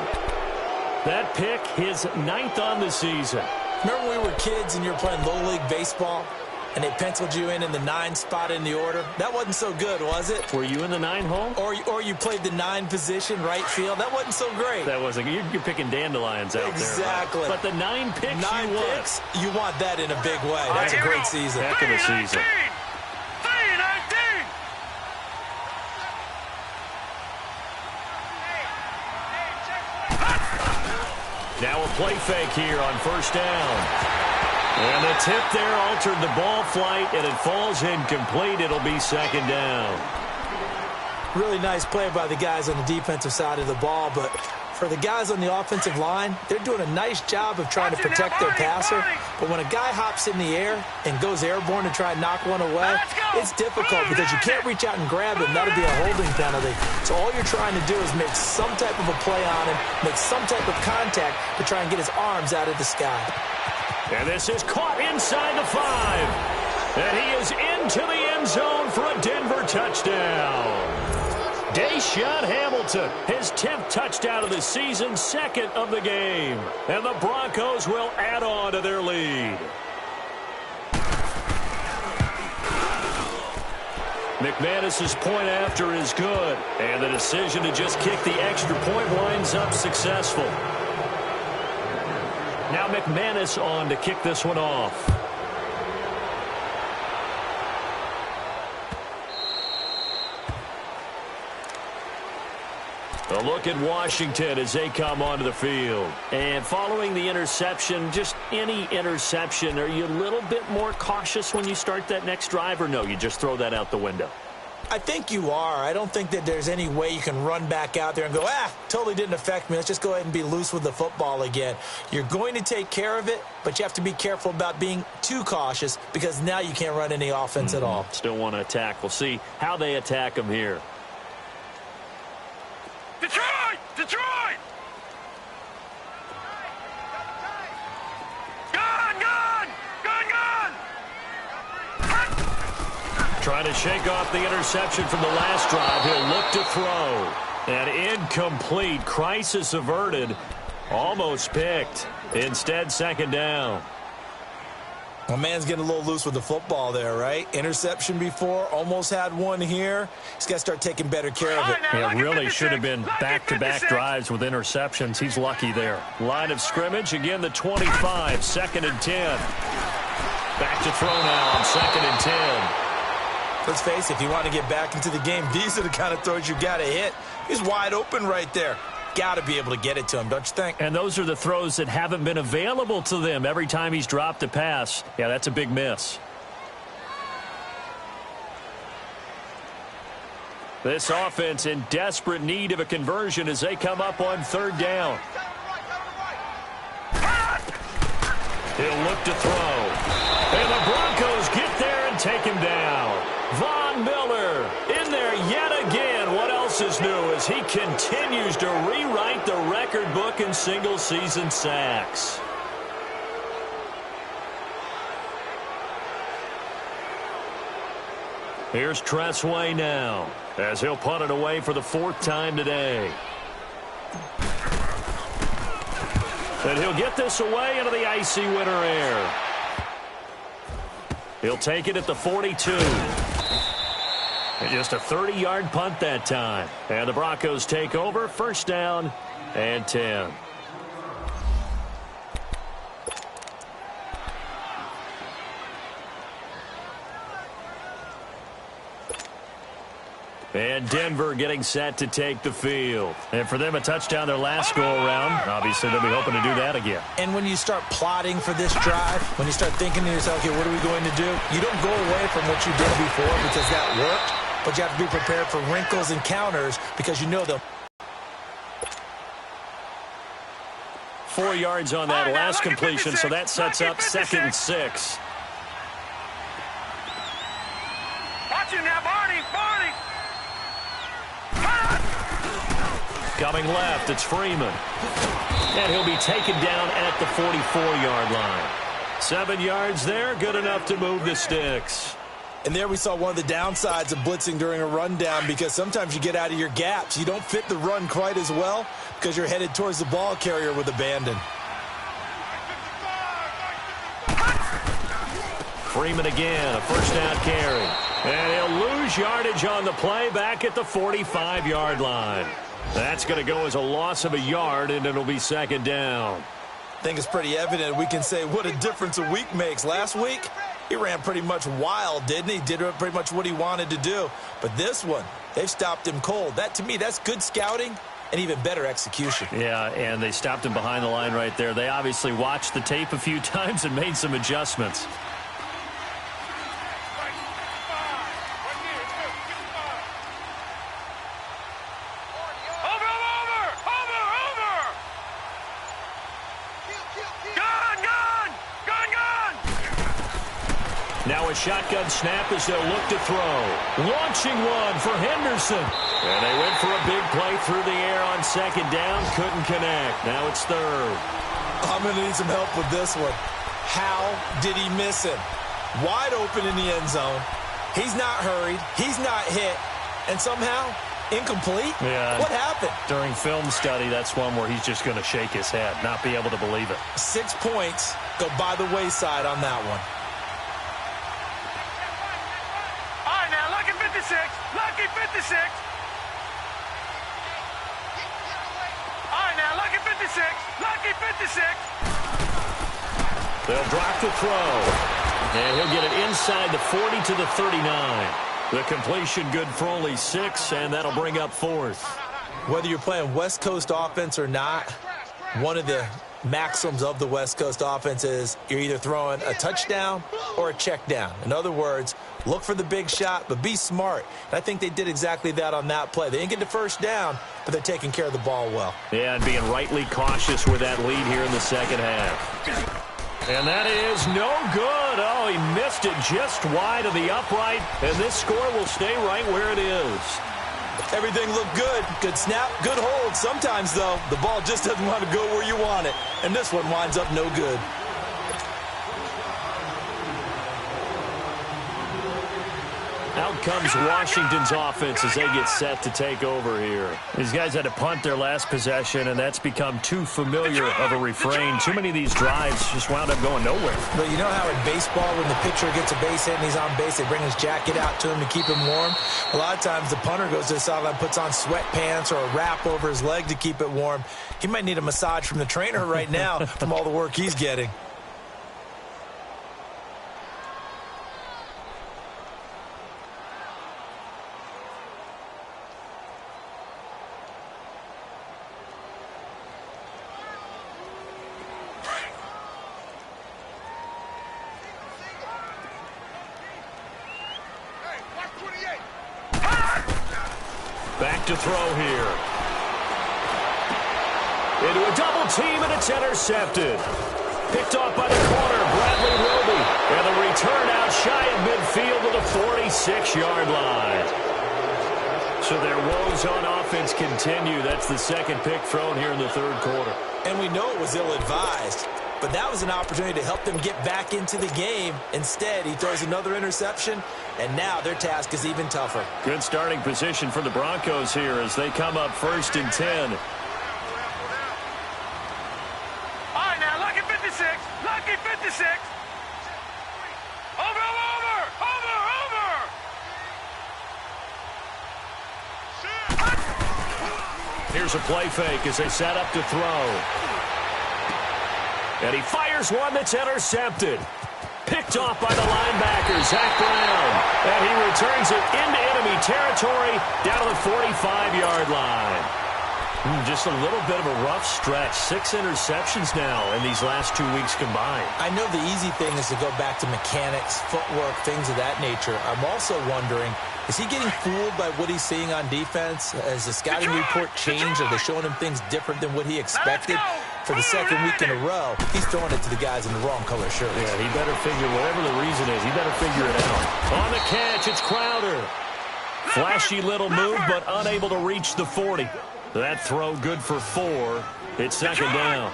A: That pick, his 9th on the season.
B: Remember when we were kids and you were playing low league baseball? and they penciled you in the 9 spot in the order. That wasn't so good, was it?
A: Were you in the 9 hole?
B: Or you played the 9 position, right field. That wasn't so great.
A: That wasn't. You're picking dandelions out
B: exactly.
A: there. Right? But the 9 picks
B: 9
A: you
B: picks, you want that in a big way. That's a great season.
A: Heck of a season. Now a play fake here on first down. And the tip there altered the ball flight, and it falls incomplete. It'll be second down.
B: Really nice play by the guys on the defensive side of the ball, but for the guys on the offensive line, they're doing a nice job of trying to protect their passer. But when a guy hops in the air and goes airborne to try and knock one away, it's difficult because you can't reach out and grab him. That'll be a holding penalty. So all you're trying to do is make some type of a play on him, make some type of contact to try and get his arms out of the sky.
A: And this is caught inside the 5. And he is into the end zone for a Denver touchdown. Deshaun Hamilton, his 10th touchdown of the season, 2nd of the game. And the Broncos will add on to their lead. McManus's point after is good. And the decision to just kick the extra point winds up successful. Now McManus on to kick this one off. A look at Washington as they come onto the field. And following the interception, just any interception, are you a little bit more cautious when you start that next drive, or no, you just throw that out the window?
B: I think you are. I don't think that there's any way you can run back out there and go, totally didn't affect me. Let's just go ahead and be loose with the football again. You're going to take care of it, but you have to be careful about being too cautious because now you can't run any offense at all.
A: Still want to attack. We'll see how they attack them here.
C: Detroit! Detroit! Gone! Gone! Gone! Gone!
A: Trying to shake off the interception from the last drive. He'll look to throw. And incomplete. Crisis averted. Almost picked. Instead, second down.
B: My man's getting a little loose with the football there, right? Interception before, almost had one here. He's got to start taking better care of it.
A: Yeah, really should have been back-to-back drives with interceptions. He's lucky there. Line of scrimmage, again, the 25, 2nd and 10. Back to throw now on 2nd and 10.
B: Let's face it, if you want to get back into the game, these are the kind of throws you got to hit. He's wide open right there. Got to be able to get it to him, don't you think?
A: And those are the throws that haven't been available to them every time he's dropped a pass. Yeah, that's a big miss. This offense in desperate need of a conversion as they come up on 3rd down. He'll look to throw. And the Broncos get there and take him down. Von Miller in there yet again. What else is new as he continues to rewrite the record book in single-season sacks. Here's Tressway now as he'll punt it away for the 4th time today. And he'll get this away into the icy winter air. He'll take it at the 42. And just a 30-yard punt that time. And the Broncos take over, 1st down and 10. And Denver getting set to take the field. And for them, a touchdown their last go-around. Obviously, they'll be hoping to do that again.
B: And when you start plotting for this drive, when you start thinking to yourself, okay, what are we going to do? You don't go away from what you did before because that worked. But you have to be prepared for wrinkles and counters because you know them.
A: 4 yards on that last completion, so that sets up 2nd and 6.
C: Watch him now, Barney! Barney!
A: Coming left, it's Freeman. And he'll be taken down at the 44-yard line. 7 yards there, good enough to move the sticks.
B: And there we saw one of the downsides of blitzing during a rundown because sometimes you get out of your gaps. You don't fit the run quite as well because you're headed towards the ball carrier with abandon.
A: Freeman again, a first down carry. And he'll lose yardage on the play back at the 45-yard line. That's going to go as a loss of a yard, and it'll be second down.
B: I think it's pretty evident. We can say what a difference a week makes. Last week, he ran pretty much wild, didn't he? Did pretty much what he wanted to do. But this one, they've stopped him cold. That, to me, that's good scouting and even better execution.
A: Yeah, and they stopped him behind the line right there. They obviously watched the tape a few times and made some adjustments. Now a shotgun snap as they'll look to throw. Launching one for Henderson. And they went for a big play through the air on second down. Couldn't connect. Now it's third.
B: I'm going to need some help with this one. How did he miss him? Wide open in the end zone. He's not hurried. He's not hit. And somehow, incomplete?
A: Yeah.
B: What happened?
A: During film study, that's one where he's just going to shake his head, not be able to believe it.
B: 6 points go by the wayside on that one.
C: Lucky 56. All right, now, lucky 56. Lucky 56.
A: They'll drop the throw. And he'll get it inside the 40 to the 39. The completion good for only 6, and that'll bring up fourth.
B: Whether you're playing West Coast offense or not, one of the maxims of the West Coast offense is you're either throwing a touchdown or a check down. In other words, look for the big shot, but be smart. And I think they did exactly that on that play. They didn't get the first down, but they're taking care of the ball well.
A: Yeah, and being rightly cautious with that lead here in the second half. And that is no good. Oh, he missed it just wide of the upright, and this score will stay right where it is.
B: Everything looked good. Good snap, good hold. Sometimes, though, the ball just doesn't want to go where you want it. And this one winds up no good.
A: Out comes Washington's offense as they get set to take over here. These guys had to punt their last possession, and that's become too familiar of a refrain. Too many of these drives just wound up going nowhere.
B: But you know how in baseball, when the pitcher gets a base hit and he's on base, they bring his jacket out to him to keep him warm? A lot of times the punter goes to the sideline, puts on sweatpants or a wrap over his leg to keep it warm. He might need a massage from the trainer right now from all the work he's getting.
A: Back to throw here. Into a double team, and it's intercepted. Picked off by the corner, Bradley Roby. And the return out shy of midfield to the 46-yard line. So their woes on offense continue. That's the second pick thrown here in the third quarter.
B: And we know it was ill-advised, but that was an opportunity to help them get back into the game. Instead, he throws another interception, and now their task is even tougher.
A: Good starting position for the Broncos here as they come up 1st and 10.
C: All right, now, lucky 56. Lucky 56. Over.
A: Here's a play fake as they set up to throw. And he fires one that's intercepted. Picked off by the linebacker, Zach Brown. And he returns it into enemy territory down to the 45-yard line. Just a little bit of a rough stretch. 6 interceptions now in these last 2 weeks combined.
B: I know the easy thing is to go back to mechanics, footwork, things of that nature. I'm also wondering, is he getting fooled by what he's seeing on defense? Has the scouting report changed? Are they showing him things different than what he expected? For the second week in a row, he's throwing it to the guys in the wrong color shirts.
A: Yeah, he better figure, whatever the reason is, he better figure it out. On the catch, it's Crowder. Flashy little move, but unable to reach the 40. That throw good for 4. It's second down.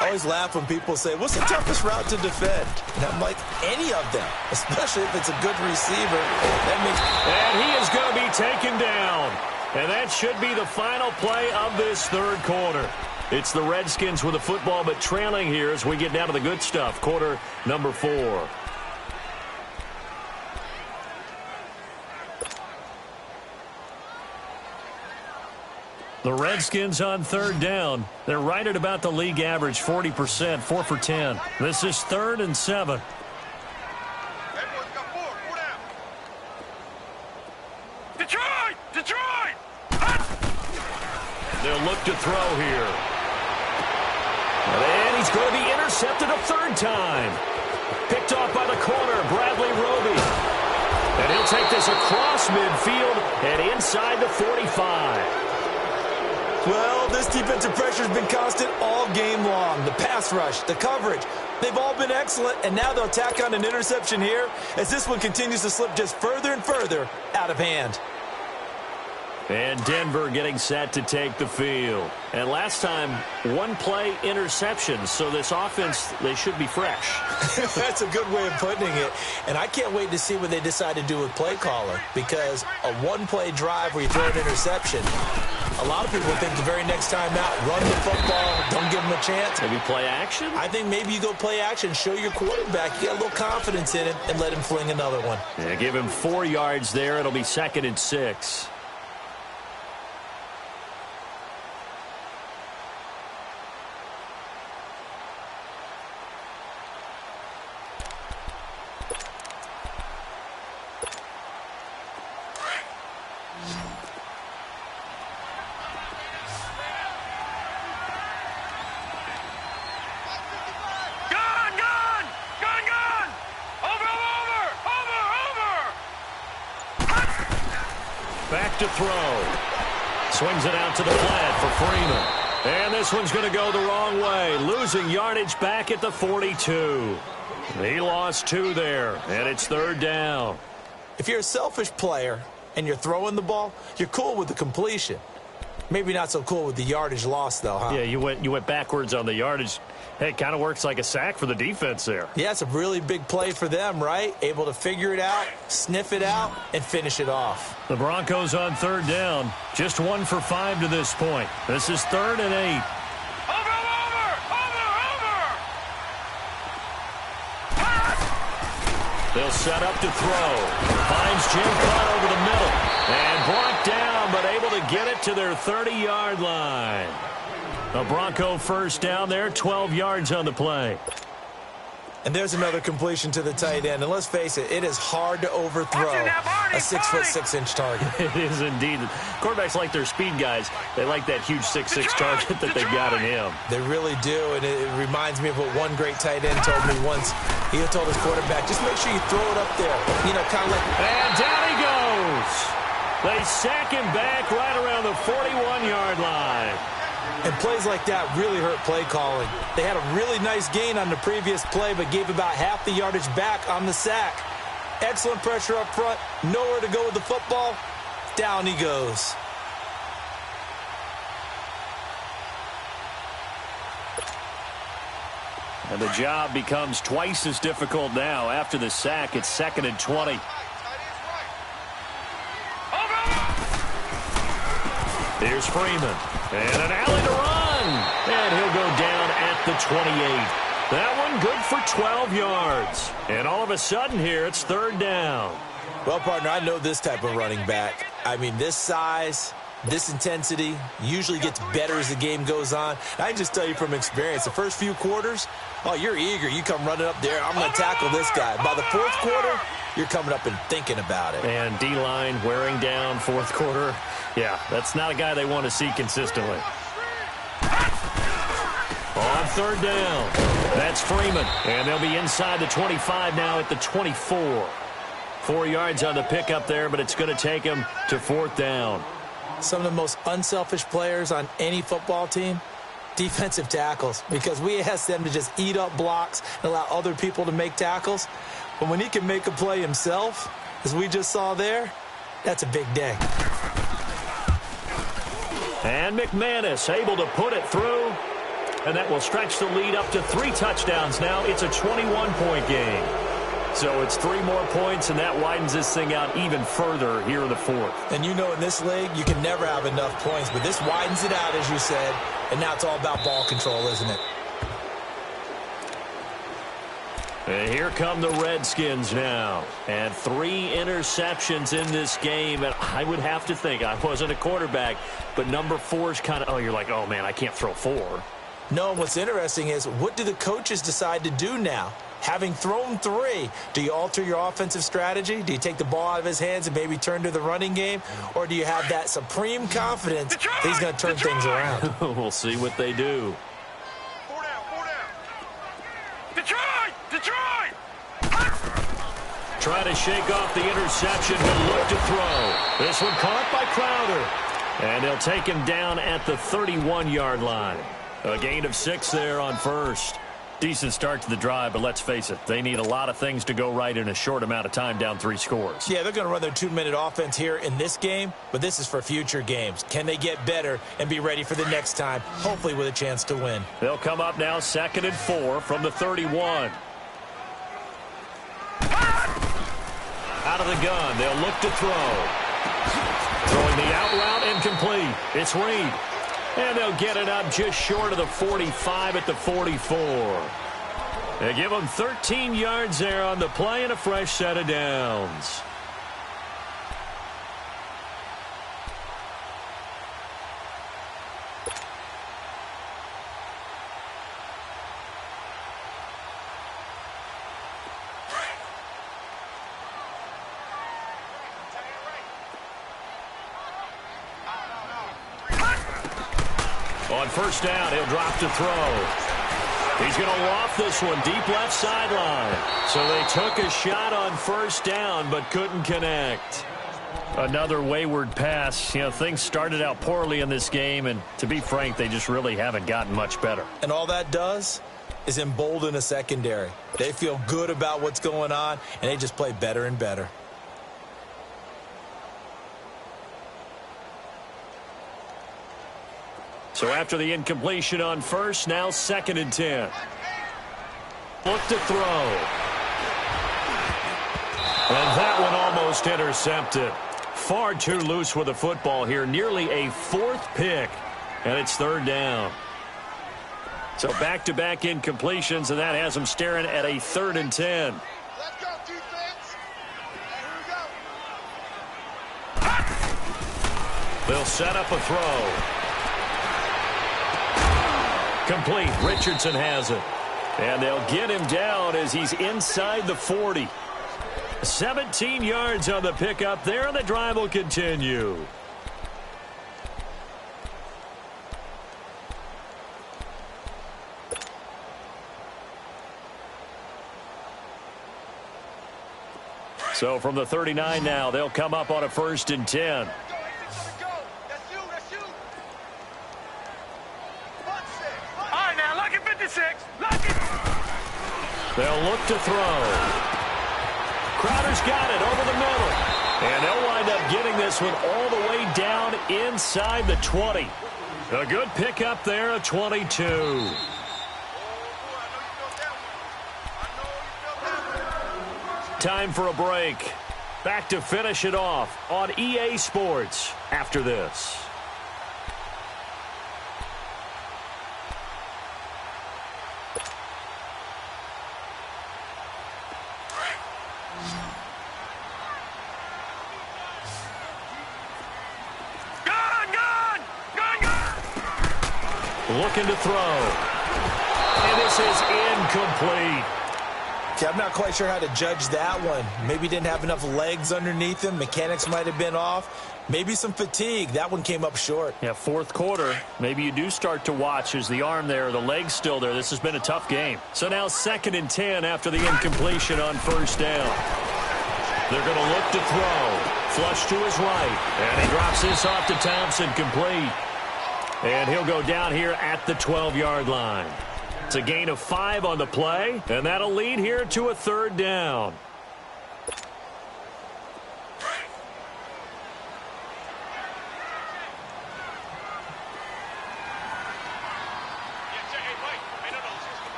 B: I always laugh when people say, what's the toughest route to defend? And I'm like, any of them, especially if it's a good receiver.
A: And he is going to be taken down. And that should be the final play of this third quarter. It's the Redskins with the football, but trailing here as we get down to the good stuff. Quarter number 4. The Redskins on third down. They're right at about the league average, 40%, 4 for 10. This is 3rd and 7.
C: Detroit! Detroit!
A: They'll look to throw here. And he's going to be intercepted a third time. Picked off by the corner, Bradley Roby. And he'll take this across midfield and inside the 45.
B: Well, this defensive pressure has been constant all game long. The pass rush, the coverage, they've all been excellent, and now they'll tack on an interception here as this one continues to slip just further and further out of hand.
A: And Denver getting set to take the field. And last time, one play interception, so this offense, they should be fresh.
B: That's a good way of putting it. And I can't wait to see what they decide to do with play caller, because a one-play drive where you throw an interception, a lot of people think the very next time out, run the football, don't give them a chance.
A: Maybe play action?
B: I think maybe you go play action, show your quarterback, you got a little confidence in him, and let him fling another one.
A: Yeah, give him 4 yards there. It'll be 2nd and 6. Back to throw. Swings it out to the flat for Freeman. And this one's going to go the wrong way. Losing yardage back at the 42. He lost 2 there, and it's 3rd down.
B: If you're a selfish player and you're throwing the ball, you're cool with the completion. Maybe not so cool with the yardage loss, though, huh?
A: Yeah, you went backwards on the yardage. Hey, it kind of works like a sack for the defense there.
B: Yeah, it's a really big play for them, right? Able to figure it out, sniff it out, and finish it off.
A: The Broncos on 3rd down. Just 1 for 5 to this point. This is 3rd and 8. They'll set up to throw. Finds Jim Cott over the middle. And blocked down, but able to get it to their 30-yard line. A Bronco first down there, 12 yards on the play.
B: And there's another completion to the tight end. And let's face it, it is hard to overthrow a 6'6" target.
A: It is indeed. Quarterbacks like their speed guys. They like that huge 6'6" target that they've got in him.
B: They really do, and it reminds me of what one great tight end told me once. He told his quarterback, just make sure you throw it up there. You know, kind of like...
A: And down he goes. They sack him back right around the 41-yard line.
B: And plays like that really hurt play calling. They had a really nice gain on the previous play, but gave about half the yardage back on the sack. Excellent pressure up front. Nowhere to go with the football. Down he goes.
A: And the job becomes twice as difficult now. After the sack, it's 2nd and 20. Here's Freeman. And an alley to run. And he'll go down at the 28. That one good for 12 yards. And all of a sudden here, it's 3rd down.
B: Well, partner, I know this type of running back. I mean, this size, this intensity usually gets better as the game goes on. I can just tell you from experience, the first few quarters, oh, you're eager. You come running up there. I'm going to tackle this guy. By the 4th quarter, you're coming up and thinking about it.
A: And D-line wearing down 4th quarter. Yeah, that's not a guy they want to see consistently. On 3rd down, that's Freeman. And they'll be inside the 25 now at the 24. 4 yards on the pickup there, but it's going to take him to 4th down.
B: Some of the most unselfish players on any football team, defensive tackles, because we ask them to just eat up blocks and allow other people to make tackles. But when he can make a play himself, as we just saw there, that's a big day.
A: And McManus able to put it through. And that will stretch the lead up to 3 touchdowns now. It's a 21-point game. So it's 3 more points, and that widens this thing out even further here in the 4th.
B: And you know in this league, you can never have enough points, but this widens it out, as you said, and now it's all about ball control, isn't it?
A: And here come the Redskins now. And 3 interceptions in this game. And I would have to think, I wasn't a quarterback, but number 4 is kind of, oh, you're like, oh, man, I can't throw 4.
B: No, what's interesting is, what do the coaches decide to do now? Having thrown 3, do you alter your offensive strategy? Do you take the ball out of his hands and maybe turn to the running game? Or do you have that supreme confidence that he's going to turn things around?
A: We'll see what they do.
C: 4 down. Detroit! Detroit!
A: Try to shake off the interception. He'll look to throw. This one caught by Crowder. And they'll take him down at the 31-yard line. A gain of 6 there on first. Decent start to the drive, but let's face it, they need a lot of things to go right in a short amount of time, down 3 scores.
B: Yeah, they're going to run their 2-minute offense here in this game, but this is for future games. Can they get better and be ready for the next time, hopefully with a chance to win?
A: They'll come up now 2nd and 4 from the 31. Out of the gun, they'll look to throw. Throwing the out route, incomplete. It's Reed. And they'll get it up just short of the 45 at the 44. They give them 13 yards there on the play and a fresh set of downs. On first down, he'll drop to throw. He's going to loft this one deep left sideline. So they took a shot on first down but couldn't connect. Another wayward pass. You know, things started out poorly in this game, and to be frank, they just really haven't gotten much better.
B: And all that does is embolden a secondary. They feel good about what's going on, and they just play better and better.
A: So after the incompletion on first, now 2nd and 10. Look to throw. And that one almost intercepted. Far too loose with the football here. Nearly a 4th pick. And it's 3rd down. So back-to-back incompletions, and that has them staring at a 3rd and 10.
C: Let's go, defense. Here we go.
A: They'll set up a throw. Complete. Richardson has it. And they'll get him down as he's inside the 40. 17 yards on the pickup there, and the drive will continue. So from the 39 now, they'll come up on a 1st and 10. They'll look to throw. Crowder's got it over the middle. And they'll wind up getting this one all the way down inside the 20. A good pickup there, a 22. Time for a break. Back to finish it off on EA Sports after this. Looking to throw. And this is incomplete.
B: Okay, I'm not quite sure how to judge that one. Maybe didn't have enough legs underneath him. Mechanics might have been off. Maybe some fatigue. That one came up short.
A: Yeah, 4th quarter. Maybe you do start to watch. Is the arm there, the leg's still there. This has been a tough game. So now 2nd and 10 after the incompletion on first down. They're going to look to throw. Flush to his right. And he drops this off to Thompson, complete. And he'll go down here at the 12-yard line. It's a gain of 5 on the play, and that'll lead here to a 3rd down.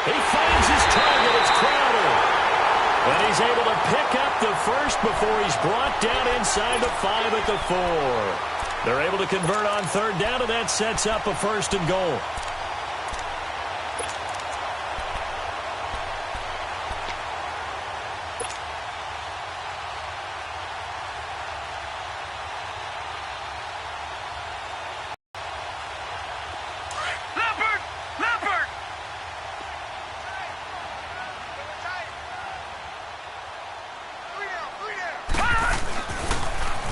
A: He finds his target. It's Crowder. And he's able to pick up the first before he's brought down inside the 5 at the 4. They're able to convert on third down, and that sets up a 1st and goal.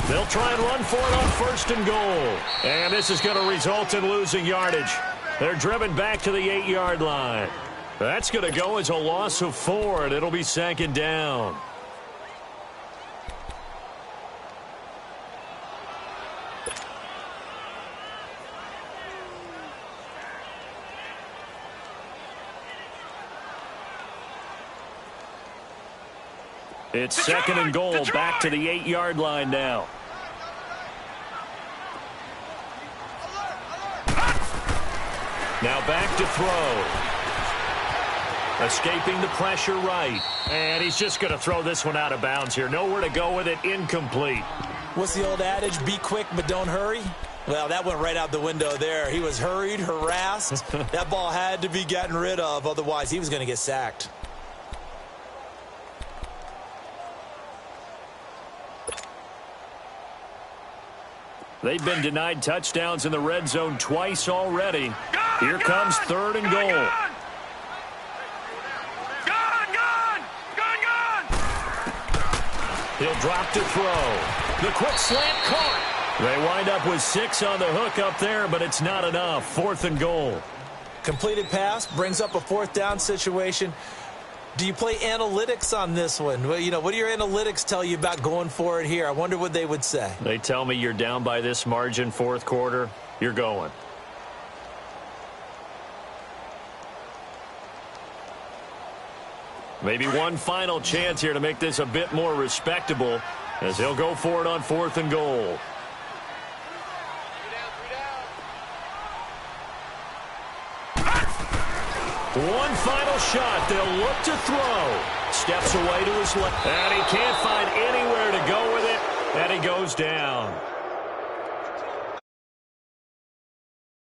A: They'll try and run for it on 1st and goal. And this is going to result in losing yardage. They're driven back to the 8-yard line. That's going to go as a loss of 4, and it'll be 2nd down. It's 2nd and goal, back to the 8-yard line now. Now back to throw. Escaping the pressure right. And he's just going to throw this one out of bounds here. Nowhere to go with it. Incomplete.
B: What's the old adage? Be quick, but don't hurry. Well, that went right out the window there. He was hurried, harassed. That ball had to be gotten rid of. Otherwise, he was going to get sacked.
A: They've been denied touchdowns in the red zone twice already. Here comes 3rd and goal. He'll drop to throw. The quick slant caught. They wind up with 6 on the hook up there, but it's not enough. 4th and goal.
B: Completed pass brings up a 4th down situation. Do you play analytics on this one? Well, you know, what do your analytics tell you about going for it here? I wonder what they would say.
A: They tell me you're down by this margin 4th quarter. You're going. Maybe one final chance here to make this a bit more respectable as they'll go for it on 4th and goal. One final shot. They'll look to throw. Steps away to his left. And he can't find anywhere to go with it. And he goes down.